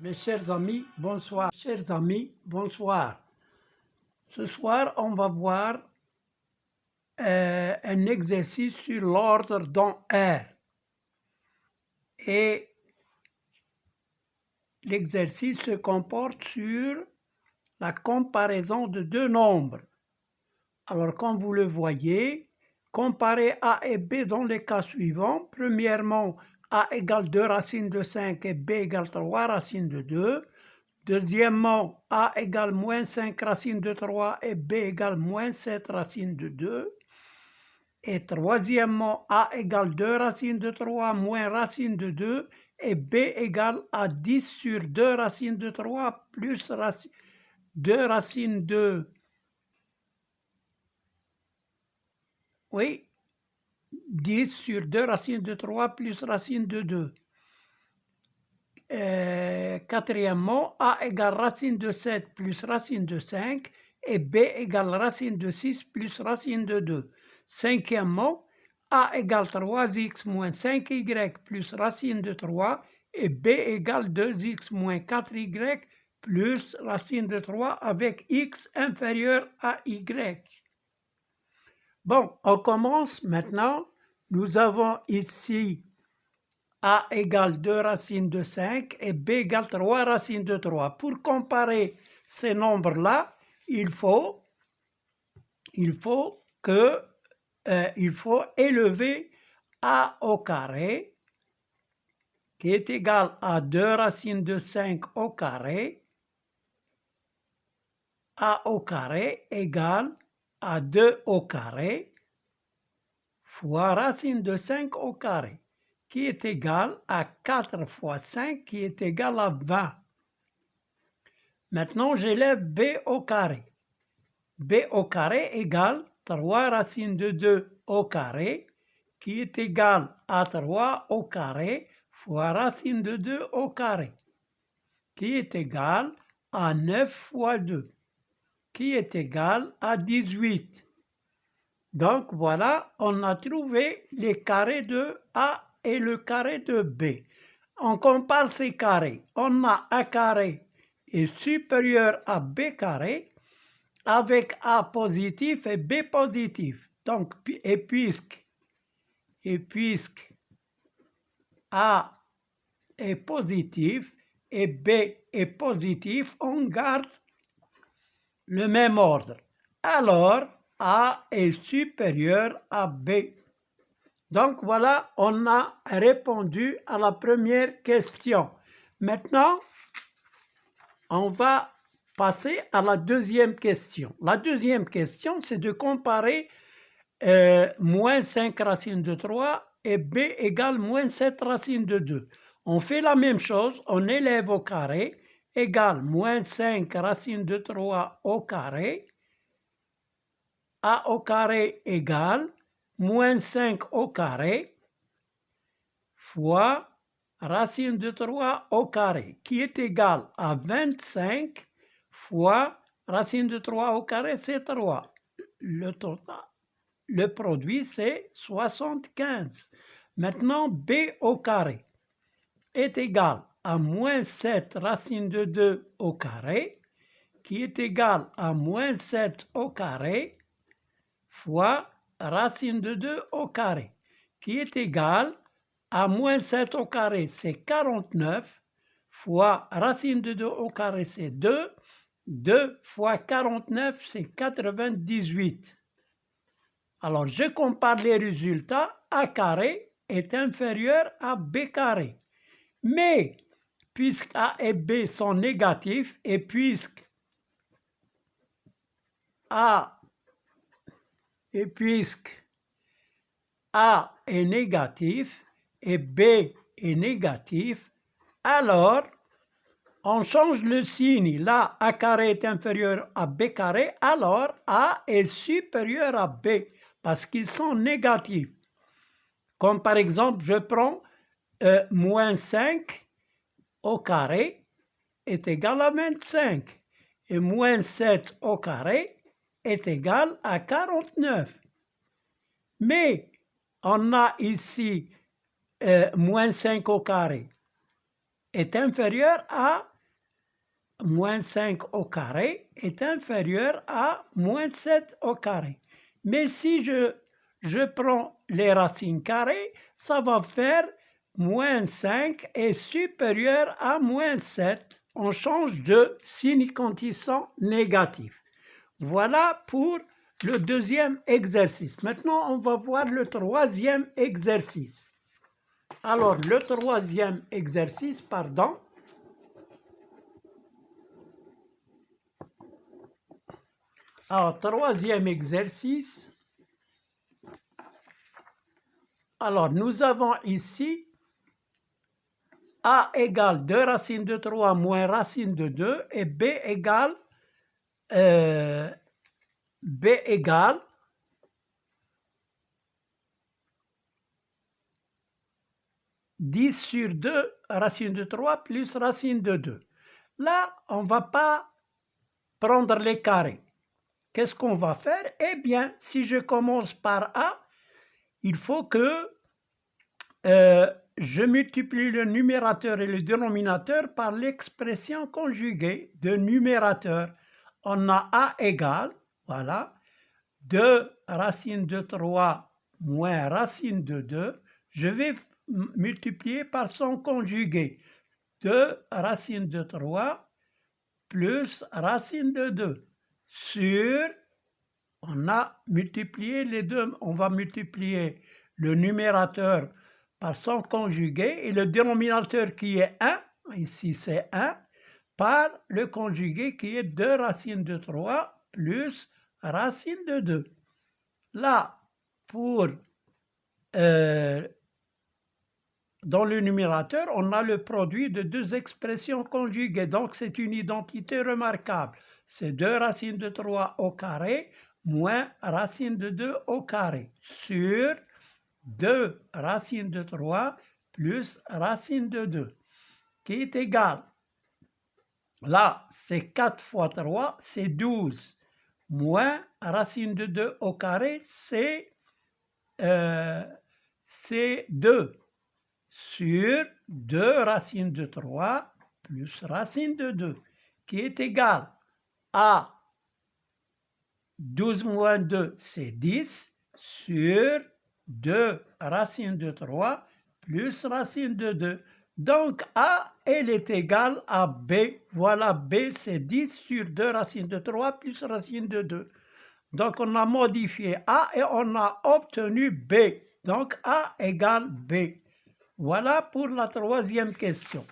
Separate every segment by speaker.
Speaker 1: Mes chers amis, bonsoir. Chers amis, bonsoir. Ce soir, on va voir un exercice sur l'ordre dans R. Et l'exercice se comporte sur la comparaison de deux nombres. Alors, comme vous le voyez, comparez A et B dans les cas suivants. Premièrement, A égale 2 racines de 5 et B égale 3 racines de 2. Deuxièmement, A égale moins 5 racines de 3 et B égale moins 7 racines de 2. Et troisièmement, A égale 2 racines de 3 moins racine de 2 et B égale à 10 sur 2 racines de 3 plus 2 racines de... Oui, 10 sur 2 racines de 3 plus racine de 2. Quatrièmement, A égale racine de 7 plus racine de 5 et B égale racine de 6 plus racine de 2. Cinquièmement, A égale 3x moins 5y plus racine de 3 et B égale 2x moins 4y plus racine de 3 avec x inférieur à y. Bon, on commence maintenant. Nous avons ici A égale 2 racines de 5 et B égale 3 racines de 3. Pour comparer ces nombres-là, il faut élever A au carré qui est égal à 2 racines de 5 au carré. A au carré égale à 2 au carré fois racine de 5 au carré, qui est égal à 4 fois 5, qui est égal à 20. Maintenant, j'élève B au carré. B au carré égale 3 racines de 2 au carré, qui est égal à 3 au carré fois racine de 2 au carré, qui est égal à 9 fois 2, qui est égal à 18. Donc voilà, on a trouvé les carrés de A et le carré de B. On compare ces carrés. On a A carré est supérieur à B carré avec A positif et B positif. Donc, et puisque A est positif et B est positif, on garde le même ordre. Alors, A est supérieur à B. Donc voilà, on a répondu à la première question. Maintenant, on va passer à la deuxième question. La deuxième question, c'est de comparer moins 5 racines de 3 et B égale moins 7 racines de 2. On fait la même chose, on élève au carré, égale moins 5 racines de 3 au carré. A au carré égale moins 5 au carré fois racine de 3 au carré, qui est égal à 25 fois racine de 3 au carré, c'est 3. Le total, le produit, c'est 75. Maintenant, B au carré est égal à moins 7 racine de 2 au carré, qui est égal à moins 7 au carré fois racine de 2 au carré, qui est égal à moins 7 au carré, c'est 49, fois racine de 2 au carré, c'est 2. 2 fois 49, c'est 98. Alors, je compare les résultats. A carré est inférieur à B carré. Mais, puisque A et B sont négatifs, et puisque A est négatif et B est négatif, alors on change le signe. Là, A carré est inférieur à B carré, alors A est supérieur à B parce qu'ils sont négatifs. Comme par exemple, je prends moins 5 au carré est égal à 25 et moins 7 au carré est égal à 49. Mais on a ici moins 5 au carré est inférieur à moins 5 au carré est inférieur à moins 7 au carré. Mais si je prends les racines carrées, ça va faire moins 5 est supérieur à moins 7. On change de signe quand ils sont négatifs. Voilà pour le deuxième exercice. Maintenant, on va voir le troisième exercice. Alors, le troisième exercice, pardon. Alors, troisième exercice. Alors, nous avons ici A égale 2 racines de 3 moins racine de 2 et B égale 10 sur 2 racine de 3 plus racine de 2. Là, on ne va pas prendre les carrés. Qu'est-ce qu'on va faire? Eh bien, si je commence par A, il faut que je multiplie le numérateur et le dénominateur par l'expression conjuguée de numérateur. On a A égale, voilà, 2 racine de 3 moins racine de 2. Je vais multiplier par son conjugué. 2 racine de 3 plus racine de 2 sur, on a multiplié les deux, on va multiplier le numérateur par son conjugué et le dénominateur qui est 1, ici c'est 1, par le conjugué qui est 2 racines de 3 plus racine de 2. Là, pour dans le numérateur, on a le produit de deux expressions conjuguées, donc c'est une identité remarquable. C'est 2 racines de 3 au carré moins racine de 2 au carré sur 2 racines de 3 plus racine de 2 qui est égal. Là, c'est 4 fois 3, c'est 12 moins racine de 2 au carré, c'est 2 sur 2 racines de 3 plus racine de 2, qui est égal à 12 moins 2, c'est 10, sur 2 racines de 3 plus racine de 2. Donc A, elle est égale à B. Voilà, B, c'est 10 sur 2 racines de 3 plus racine de 2. Donc on a modifié A et on a obtenu B. Donc A égale B. Voilà pour la troisième question.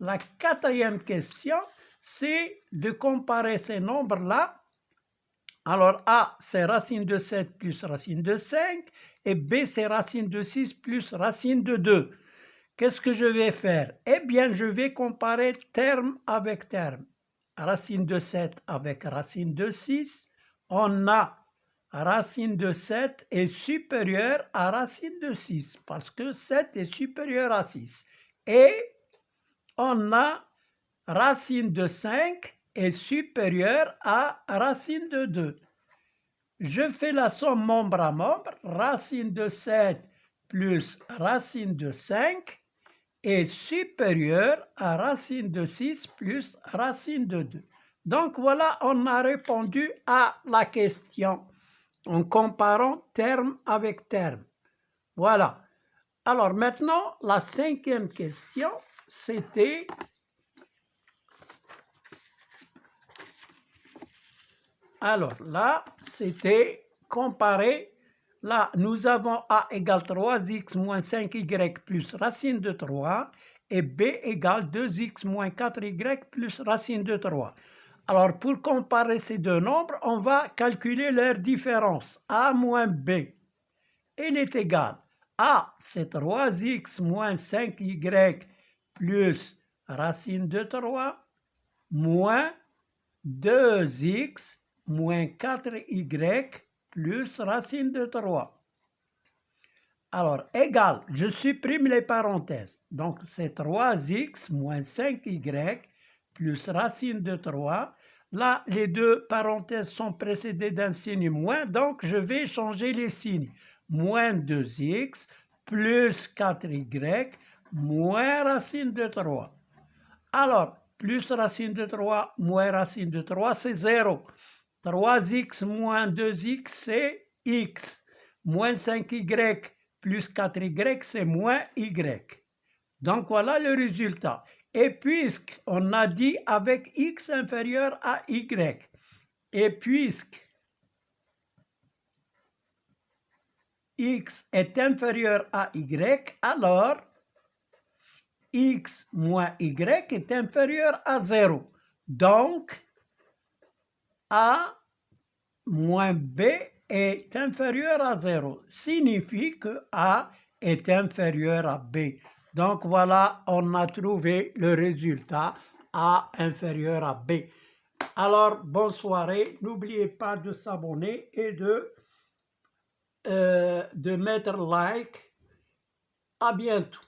Speaker 1: La quatrième question, c'est de comparer ces nombres-là. Alors A, c'est racine de 7 plus racine de 5, et B, c'est racine de 6 plus racine de 2. Qu'est-ce que je vais faire? Eh bien, je vais comparer terme avec terme. Racine de 7 avec racine de 6. On a racine de 7 est supérieure à racine de 6 parce que 7 est supérieur à 6. Et on a racine de 5 est supérieure à racine de 2. Je fais la somme membre à membre. Racine de 7 plus racine de 5 est supérieure à racine de 6 plus racine de 2. Donc voilà, on a répondu à la question en comparant terme avec terme. Voilà. Alors maintenant, la cinquième question, c'était alors là, c'était comparer. Là, nous avons A égale 3x moins 5y plus racine de 3 et B égale 2x moins 4y plus racine de 3. Alors, pour comparer ces deux nombres, on va calculer leur différence. A moins B, elle est égale. A, c'est 3x moins 5y plus racine de 3 moins 2x moins 4y plus racine de 3. Alors, égal, je supprime les parenthèses. Donc, c'est 3x moins 5y plus racine de 3. Là, les deux parenthèses sont précédées d'un signe moins, donc je vais changer les signes. Moins 2x plus 4y moins racine de 3. Alors, plus racine de 3 moins racine de 3, c'est 0. 3x moins 2x, c'est x. Moins 5y plus 4y, c'est moins y. Donc voilà le résultat. Et puisqu'on a dit avec x inférieur à y, et puisque x est inférieur à y, alors x moins y est inférieur à 0. Donc, a moins b est inférieur à 0. Signifie que a est inférieur à b. Donc voilà, on a trouvé le résultat a inférieur à b. Alors, bonne soirée. N'oubliez pas de s'abonner et de mettre like. À bientôt.